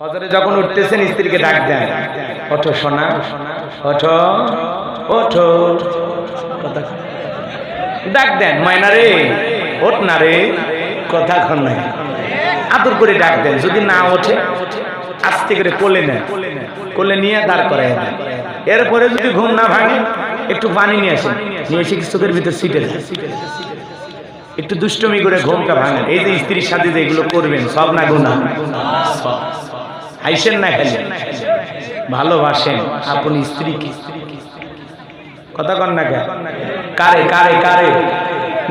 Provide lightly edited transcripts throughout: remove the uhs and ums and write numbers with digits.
ফজরে যখন উঠতেছেন স্ত্রীকে ডাক দেন, ওঠো সোনা, ওঠো ওঠো, ডাক দেন, ময়না রে ওঠ না রে, কথা কন নাই, আদর করে ডাক দেন। যদি না ওঠে আস্তে করে কোলে নেন, কোলে নিয়ে দাঁড় করাই দেন। এরপরে যদি ঘুম না ভাঙে একটু পানি নিয়ে আসেন, নিয়ে এসে চোখের ভিতর সিটে দেন, একটু দুষ্টমি করে ঘুমটা ভাঙেন। এই যে স্ত্রীর সাথে যে এগুলো করবেন সব না গুনাহ, হাইসেন না খালি ভালোবাসেন আপনি স্ত্রীকে, কথা কন না কে, কারে কারে কারে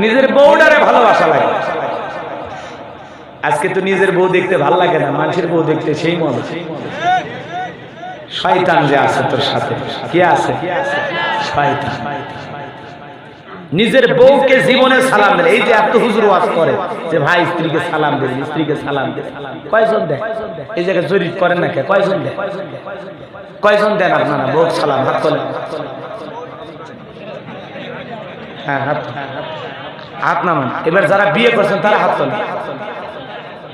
নিজের বউটারে ভালোবাসা লাগে। আজকে তো নিজের বউ দেখতে ভালো লাগে না, মানুষের বউ দেখতে সেই মনে। শয়তান যে আছে তোর সাথে, কে আছে? শয়তান। নিজের বউকে জীবনে সালাম দেয়। এই যে এত হুজুর ওয়াজ করে যে ভাই স্ত্রীকে সালাম দেন, স্ত্রীকে সালাম দেন, কয়জন দেয়? এই জায়গায় জরিপ করেন না কে, কয়জন দেয়? কয়জন দেন আপনারা বউ সালাম? হাত তোলেন, হ্যাঁ হাত নামান। এবার যারা বিয়ে করছেন তারা হাত তোলেন,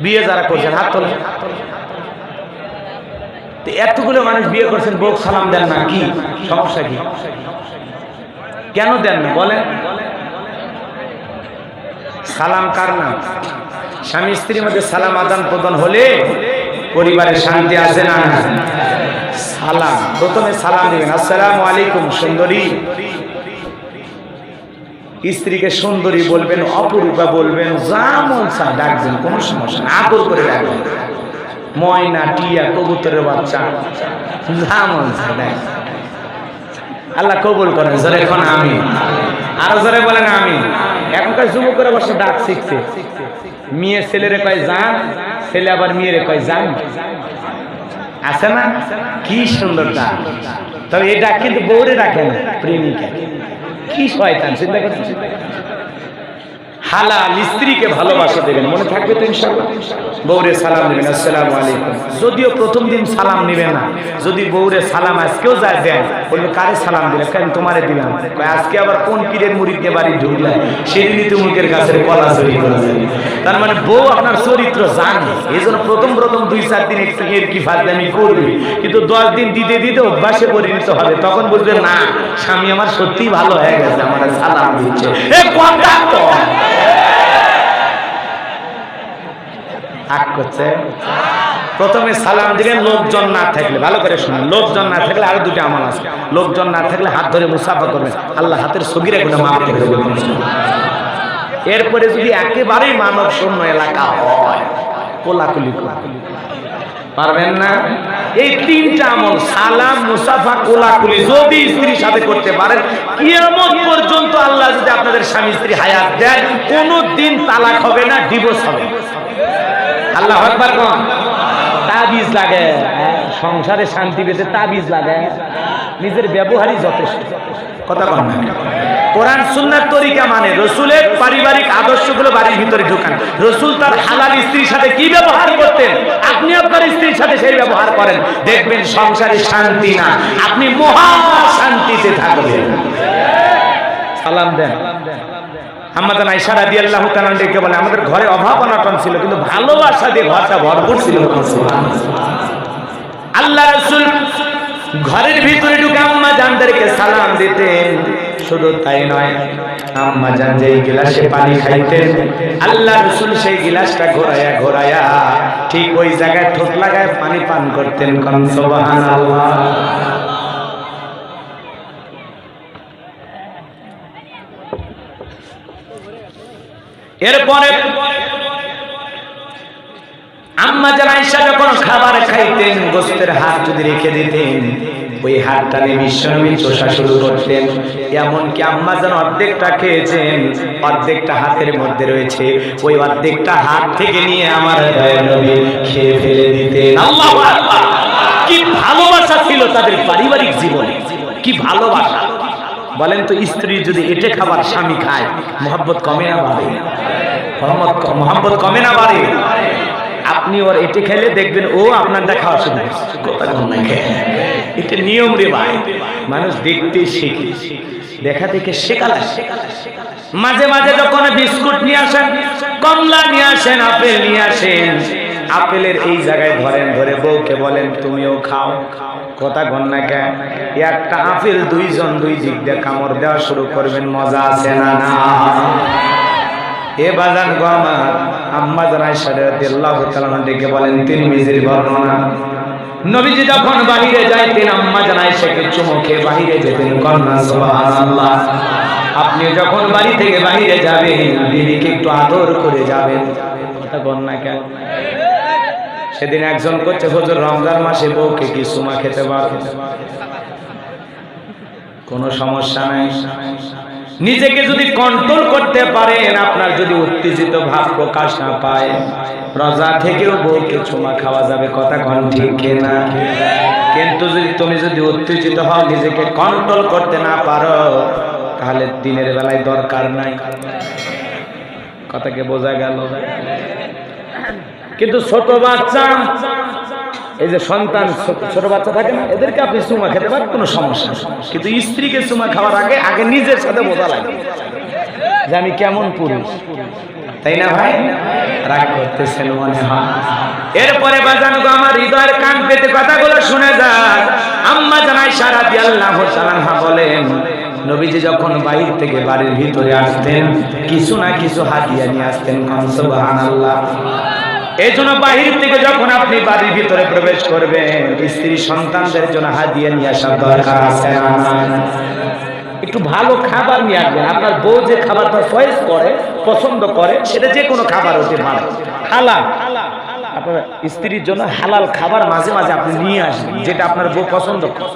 বিয়ে যারা করছেন হাত তোলেন। এতগুলো মানুষ বিয়ে করছেন, বউ সালাম দেন না, কি সমস্যা? কি কেন দেন না বলেন? সালাম কার নাম? স্বামী স্ত্রীর মধ্যে সালাম আদান প্রদান হলে পরিবারে শান্তি আসে না? সালাম, প্রথমে সালাম দিবেন, আসসালামু আলাইকুম সুন্দরী। স্ত্রীকে সুন্দরী বলবেন, অপরূপা বলবেন, যা মন চায় ডাকবেন, কোনো সমস্যা না, আদর করে ডাকবেন। ময়না, টিয়া, কবুতরের বাচ্চা, যা মন চায় ডাক। আল্লাহ কবুল করেন। জোরে এখন আমি, আরো জোরে বলেন আমি। এখনকার যুবকের অবশ্য ডাক শিখছে, মেয়ে ছেলেরে কয় জান, ছেলে আবার মেয়েরে কয় জান, আছে না? কি সুন্দর ডাক। তবে এই ডাক কিন্তু বউরে ডাকে না, প্রেমিকা। কি শয়তান, চিন্তা করছেন? হালাল স্ত্রীকে ভালোবাসা দেবেন, মনে থাকবে তো ইনশাআল্লাহ। বউরে সালাম দিবেন, আসসালামু আলাইকুম। যদিও প্রথম দিন সালাম নিবেন না, যদি বউরে সালাম আজকেও যায় দেন, বলবে কারে সালাম দিলে? কেন তোমারে দিলাম। আজকে আবার কোন পীরের মুরিদকে বাড়ি ঢুকলে সেদিনই তো মুখের কাছে কলা চুরি করেছে। তার মানে বউ আপনার চরিত্র জানে, এই জন্য প্রথম 2-4 দিন একটু কি ফাজলামি করবে, কিন্তু 10 দিন দিতে দিতে অভ্যাসে পরিণত হবে। তখন বুঝবে না, স্বামী আমার সত্যিই ভালো হয়ে গেছে, আমার সালাম দিচ্ছে। প্রথমে সালাম দিলেন, লোকজন না থাকলে, ভালো করে শুনুন, লোকজন না থাকলে আরো দুটো আমল আছে। লোকজন না থাকলে হাত ধরে মুসাফা করবেন, আল্লাহ হাতের সগীরা গুনাহ মাফ করে দেবেন। এরপরে যদি একেবারেই মানব শূন্য এলাকা হয়, কোলাকুলি পারবেন না। এই 3টা আমল, সালাম, মুসাফা, কোলাকুলি, যদি স্ত্রীর সাথে করতে পারেন, কিয়ামত পর্যন্ত আল্লাহ যদি আপনাদের স্বামী স্ত্রী হায়াত দেন, কোনদিন তালাক হবে না, ডিভোর্স হবে। আল্লাহু আকবার কোন? তাবিজ লাগে সংসারে শান্তি পেতে, তাবিজ লাগে, নিজের ব্যবহারই যথেষ্ট, কথা বলেন না। কোরআন সুন্নাহর তরিকা মানে রাসূলের পারিবারিক আদর্শগুলো বাড়ির ভিতরে ঢোকান। রাসূল তার হালাল স্ত্রীর সাথে কি ব্যবহার করতেন, আপনি আপনার স্ত্রীর সাথে সেই ব্যবহার করেন, দেখবেন সংসারে শান্তি না, আপনি মহা শান্তিতে থাকবেন। সালাম দেন। আম্মা আয়েশা রাদিয়াল্লাহু তাআলা ডেকে বলে, আমাদের ঘরে অভাব অনটন ছিল, কিন্তু ভালোবাসা দিয়ে ঘরটা ভরপুর ছিল। আল্লাহ রাসূল ঘরের ভিতরে ঢুকে আম্মা জানদেরকে সালাম দিতেন। শুধু তাই নয়, আম্মা জান যেই গ্লাসে পানি খাইতেন, আল্লাহ রাসূল সেই গ্লাসটা ঘোরায়া ঘোরায়া ঠিক ওই জায়গায় ঠোঁট লাগায় পানি পান করতেন। কোন সুবহানাল্লাহ। এরপরে আম্মা জান আয়েশা যখন খাবার খাইতেন, গোশতের হাত যদি রেখে দিতেন, ওই হাতটা নিয়ে বিশ্বনবী চোষা শুরু করতেন। এমনকি আম্মা জান অর্ধেকটা খেয়েছেন, অর্ধেকটা হাতের মধ্যে রয়েছে, ওই অর্ধেকটা হাত থেকে নিয়ে আমার নবী খেয়ে ফেলে দিতেন। আল্লাহু আকবার। কি ভালোবাসা ছিল তাদের পারিবারিক জীবনে, কি ভালোবাসা বলেন তো। স্ত্রী যদি এটে খাবার স্বামী খায়, মোহাব্বত কমে না বাড়ে? মোহাব্বত কমে না বাড়ে? আপনি ওর এটে খেলে দেখবেন ও আপনারটা খাওয়া শুরু করছে, কথা কম না। এটা নিয়ম রে ভাই, মানুষ দেখতে শেখে, দেখা দেখে শেখালা। মাঝে মাঝে যখন বিস্কুট নিয়ে আসেন, কমলা নিয়ে আসেন, আপেল নিয়ে আসেন, আপেলের এই জায়গায় ধরেন, ধরে বউকে বলেন তুমিও খাও। কথা গন্না কেন? একটা আপেল দুইজন দুই দিক দিয়ে কামড় দেওয়া শুরু করবেন, মজা আছে না? না। এ বাজান গো আমার, আম্মা জান আয়েশা রাদিয়াল্লাহু তাআলা ডেকে বলেন, তিরমিজির বর্ণনা, নবীজি যখন বাহিরে যাইতেন আম্মা জান আয়েশাকে চুমু খেয়ে বাহিরে যেতেন। কন্যা সুবহানাল্লাহ। আপনি যখন বাড়ি থেকে বাহিরে যাবেন বিবিকে একটু আদর করে যাবেন। কথা গন্না কেন? সেদিন একজন করছে, হুজুর রমজান মাসে বউকে কি চুমা খেতে পারবে? কোনো সমস্যা নাই। নিজেকে যদি কন্ট্রোল করতে পারেন, আপনার যদি উত্তেজিত ভাব প্রকাশ না পায়, রোজা থেকেও বউকে চুমা খাওয়া যাবে। কথা কোন ঠিক না? কিন্তু তুমি যদি উত্তেজিত হও, নিজেকে কন্ট্রোল করতে না পারো, তাহলে দিনের বেলায় দরকার নাই। কথাকে বোঝা গেল? কিন্তু ছোট বাচ্চা, এই যে সন্তান, ছোট বাচ্চা থাকে না, এদেরকে আপনি চুমা খেতে পারেন, কোনো সমস্যা নেই। কিন্তু স্ত্রীকে চুমা খাওয়ার আগে আগে নিজের সাথে বোঝা লাগে যে আমি কেমন পুরুষ, তাই না ভাই? রাগ করতেছেন মনে হয়। এরপরে বাজানো আমার হৃদয়ের কান পেতে কথাগুলো শুনে যান। আম্মা জান আয়েশা রাদিয়াল্লাহু তাআলা বলেন, নবীজি যখন বাইরে থেকে বাড়ির ভিতরে আসতেন, কিছু না কিছু হাদিয়া নিয়ে আসতেন। সুবহানাল্লাহ। এই জন্য বাহির থেকে যখন আপনি বাড়ির ভিতরে প্রবেশ করবেন, স্ত্রী সন্তানদের জন্য হাদিয়া নিয়ে আসার দরকার আছে না? একটু ভালো খাবার নিয়ে আসবেন। আপনার বউ যে খাবারটা চয়েস করে, পছন্দ করে, সেটা যে কোনো খাবার হতে পারে, হালাল। আপনার স্ত্রীর জন্য হালাল খাবার মাঝে মাঝে আপনি নিয়ে আসবেন, যেটা আপনার বউ পছন্দ করে।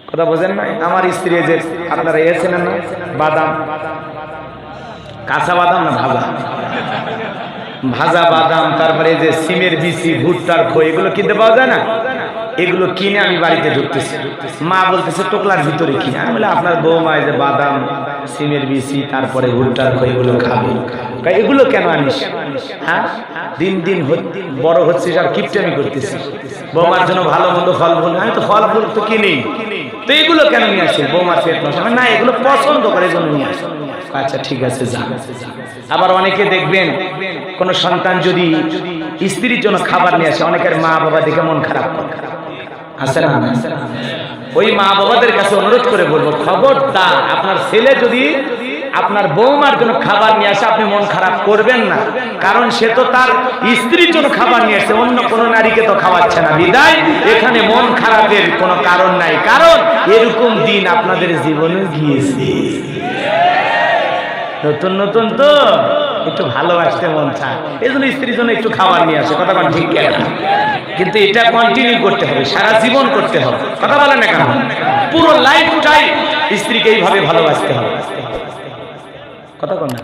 কথা বোঝেন না? আমার স্ত্রী যে আপনারা এসেছেন না, বাদাম, কাঁচা বাদাম না ভাজা, ভাজা বাদাম, তারপরে যে সিমের বিচি, ভুট্টার খই, এগুলো কিনতে পাওয়া যায় না? এগুলো কিনে আমি বাড়িতে ঢুকতেছি, মা বলতেছে টোকলার ভিতরে কিনে। আমি বলে আপনার বৌমা যে বাদাম, সিমের বিচি, তারপরে ভুট্টার খই, এগুলো খাবে, এগুলো কেন আনিস? হ্যাঁ, দিন দিন বড় হচ্ছে আর কিপটামি করতেছি, বৌমার জন্য ভালো মন্দ ফল ফুল, আমি তো ফল ফুল তো কিনি, তো এগুলো কেন নিয়ে আসি? বৌমার পেট নষ্ট না, এগুলো পছন্দ করে জন্য নিয়ে আসি। আচ্ছা ঠিক আছে, যা। আবার অনেকে দেখবেন কোন সন্তান যদি স্ত্রীর জন্য খাবার নিয়ে আসে, অনেকের মা বাবা দেখে মন খারাপ করে, আছে না? ওই মা বাবাদের কাছে অনুরোধ করে বলবো, খবরদার আপনার ছেলে যদি আপনার বৌমার জন্য খাবার নিয়ে আসে, আপনি মন খারাপ করবেন না, কারণ সে তো তার স্ত্রীর জন্য খাবার নিয়ে আসছে, অন্য কোনো নারীকে তো খাওয়াচ্ছে না। বিদায় এখানে মন খারাপের কোনো কারণ নাই, কারণ এরকম দিন আপনাদের জীবনে গিয়েছে। নতুন নতুন তো একটু ভালোবাসতে মন চায়, এই জন্য স্ত্রীর জন্য একটু খাবার নিয়ে আসে। কথা বলেন ঠিক কেন? কিন্তু এটা কন্টিনিউ করতে হবে, সারা জীবন করতে হবে। কথা বলেন না কেন? পুরো লাইফ টাইম স্ত্রীকে এইভাবে ভালোবাসতে হবে। কথা বলেন না?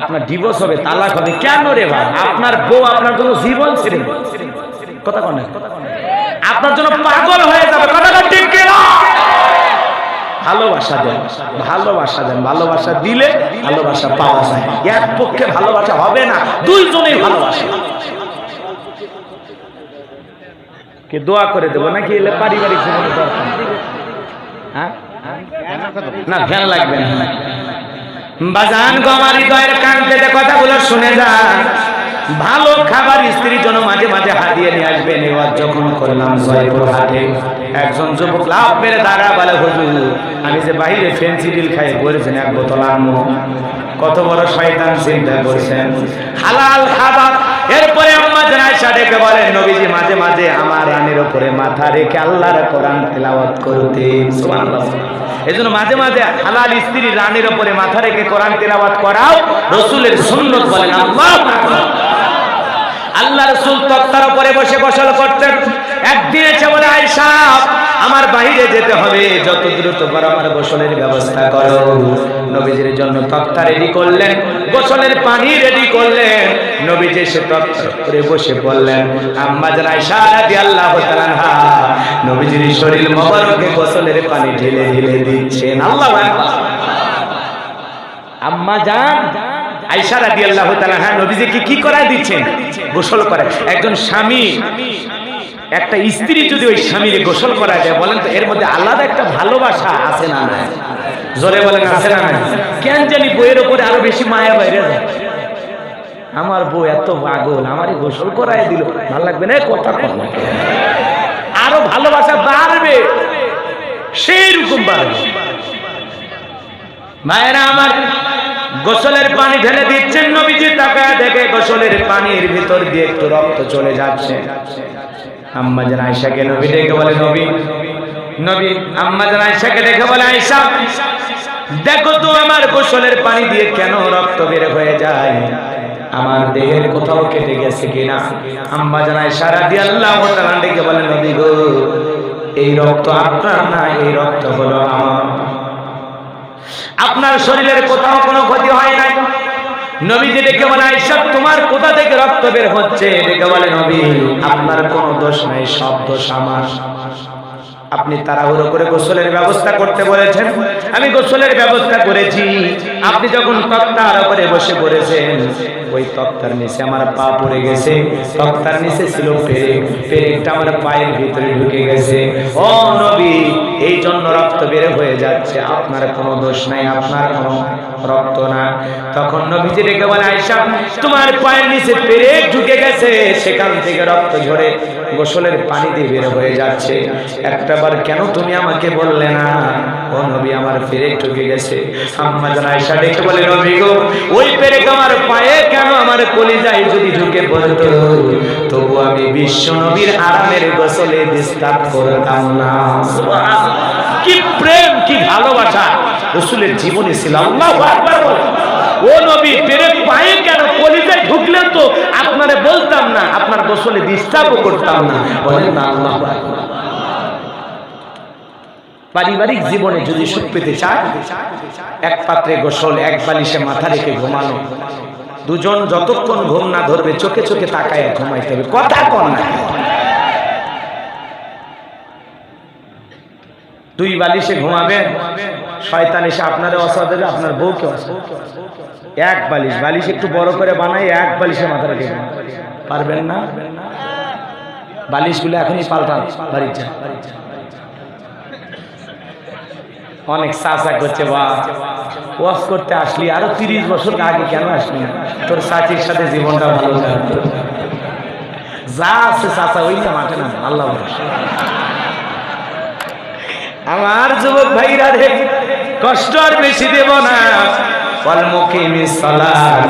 আপনার ডিভোর্স হবে, তালাক হবে, কেন রে ভাই? আপনার বউ আপনার জন্য জীবন ছেড়ে দেবে। কথা বলেন, আপনার জন্য পাগল হয়ে যাবে। কথা ঠিক কেন? ভালোবাসা দেন, ভালোবাসা দেন, ভালোবাসা দিলে ভালোবাসা পাওয়া যায়। এক পক্ষে ভালোবাসা হবে না, দুইজনেই ভালোবাসা। কে দোয়া করে দেবো নাকি? এলে পারিবারিক জীবনে দরকার। হ্যাঁ না, ফ্যান লাগবে না। বাজান গো আমার হৃদয়ের কান পেতে কথাগুলো শুনে যান। ভালো খাবার স্ত্রীর জন্য মাঝে মাঝে হাদিয়া নিয়ে আসবেন। এবার যখন করলাম জয়পুর হাটে, একজন যুবক লাভ মেরে দাঁড়া বলে, হুজুর আমি যে বাইরে ফেন্সিডিল খাই বলেছেন এক বোতল আনবো। কত বড় শয়তান চিন্তা করছেন, হালাল খাবার। এরপরে আম্মা জান আয়েশা ডেকে বলেন, নবীজি মাঝে মাঝে আমার রানের উপরে মাথা রেখে আল্লাহর কোরআন তেলাওয়াত করতেন। সুবহানাল্লাহ। এজন্য মাঝে মাঝে হালাল স্ত্রী রানের উপরে মাথা রেখে কোরআন তেলাওয়াত করাও রাসূলের সুন্নাত। বলেন আল্লাহু আকবার। আল্লাহ রাসূল তক্তার উপরে বসে গোসল করতেন। একদিন এসে বলে, আয়েশা আমার বাইরে যেতে হবে, যত দ্রুত পারো আমার গোসলের ব্যবস্থা করো। নবীজির জন্য তক্তা রেডি করলেন, গোসলের পানি রেডি করলেন। নবীজি সে তক্তার উপরে বসে পড়লেন। আম্মা জান আয়েশা রাদিয়াল্লাহু তাআলা আনহা নবীজির শরীর মোবারকে গোসলের পানি ঢেলে ঢেলে দিচ্ছেন। আল্লাহু আকবার। আম্মা জান আয়েশা রাদিয়াল্লাহু তাআলা আনহা নবীজিকে কি করায় দিচ্ছেন? গোসল করে। একজন স্বামী একটা স্ত্রী যদি ওই স্বামীকে গোসল করায় দেয়, বলেন তো এর মধ্যে আলাদা একটা ভালোবাসা আছে না? না, জোরে বলেন আছে না? কেন জানি বইয়ের উপরে আরো বেশি মায়া বাইরে যায়। আমার বউ এত পাগল, আমারই গোসল করাই দিল, ভালো লাগবে না? কথা কম, আরো ভালোবাসা বাড়বে, সেই রকম বাড়বে। মায়েরা আমার, গোসলের পানি ঢেলে দিচ্ছেন, নবীজি তাকায় দেখে গোসলের পানির ভিতর দিয়ে একটু রক্ত চলে যাচ্ছে। আম্মা জান আয়েশাকে নবী ডেকে বলে, নবী আম্মা জান আয়েশাকে ডেকে বলে, আয়েশা দেখো তো আমার গোসলের পানি দিয়ে কেন রক্ত বের হয়ে যায়, আমার দেহের কোথাও কেটে গেছে কিনা? আম্মা জান আয়েশা রাদিয়াল্লাহু তাআলা ডেকে বলে, নবী গো, এই রক্ত আপনার না, এই রক্ত হলো আমার। আপনার শরীরের কোথাও কোনো ক্ষতি হয় নাই। নবীজি ডেকে বলে, আয়েশা তোমার কোথা থেকে রক্ত বের হচ্ছে? ডেকে বলে, নবী আপনার কোনো দোষ নাই, সব দোষ আমার। আপনি তাড়াহুড়ো করে গোসলের ব্যবস্থা করতে বলেছেন, আমি গোসলের ব্যবস্থা করেছি। আপনি যখন তক্তার উপরে বসে পড়েছেন, ওই তক্তার নিচে আমার পা পড়ে গেছে, তক্তার নিচে ছিল পেরেক, পেরেকটা আমার পায়ের ভিতরে ঢুকে গেছে। ও নবী, এই জন্য রক্ত বের হয়ে যাচ্ছে, আপনার কোনো দোষ নাই, আপনার কোনো রক্ত না। তখন নবীজি ডেকে বলে, আয়েশা তোমার পায়ের নিচে পেরেক ঢুকে গেছে, সেখান থেকে রক্ত ঝরে গোসলের পানি দিয়ে বের হয়ে যাচ্ছে। একটাবার কেন তুমি আমাকে বললে না? ও নবী, আমার পেরেক ঢুকে গেছে। আম্মা জান আয়েশা ডেকে বলে, নবী গো, ওই পেরেক আমার পায়ে কেন, আমার কলিজায় যদি ঢুকে পড়তো, তবু আমি বিশ্ব নবীর আরামের গোসলে ডিস্টার্ব করতাম না। কি প্রেম, কি ভালোবাসা রাসূলের জীবনে ছিল। আল্লাহু আকবার বলেন। ও নবী, পেরেক পায়ে কেন, কলিজায় ঢুকলেন তো আপনারে বলতাম না, আপনার গোসলে ডিস্টার্বও করতাম না। বলেন না আল্লাহু আকবার। পারিবারিক জীবনে যদি সুখ পেতে চায়, এক পাত্রে গোসল, এক বালিশে মাথা রেখে ঘুমানো, দুজন যতক্ষণ ঘুম না ধরবে চোখে চোখে তাকায় ঘুমাইতে হবে, কথা কন না। দুই বালিশে ঘুমাবেন, শয়তান এসে আপনারে অসা দেবে, আপনার বউকে অসা। এক বালিশ, বালিশ একটু বড় করে বানাই, এক বালিশে মাথা রেখে পারবেন না? বালিশগুলো এখনই পাল্টান, বাড়ির যান। অনেক চাচা করছে, বা ওয়াজ করতে আসলি, আরো 30 বছর আগে কেন আসলি না? তোর চাচির সাথে জীবনটা ভালো কাটতো। যা আছে চাচা ওইটা মাঠে না, আল্লাহ ভরসা। আমার যুবক ভাইরা রে, কষ্ট আর বেশি দেব না।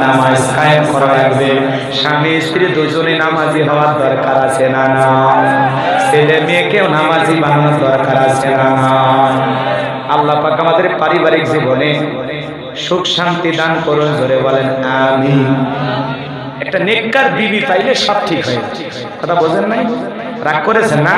নামাজ কায়েম করা লাগবে। স্বামী স্ত্রী দুজনে নামাজি হওয়ার দরকার আছে না? ছেলে মেয়েকেও নামাজি বানানোর দরকার আছে না? আল্লাহ পাক আমাদের পারিবারিক জীবনে সুখ শান্তি দান করুন, জোরে বলেন আমিন। একটা নেককার বিবি পাইলে সব ঠিক হয়। কথা বোঝেন নাই? রাগ করেছেন না?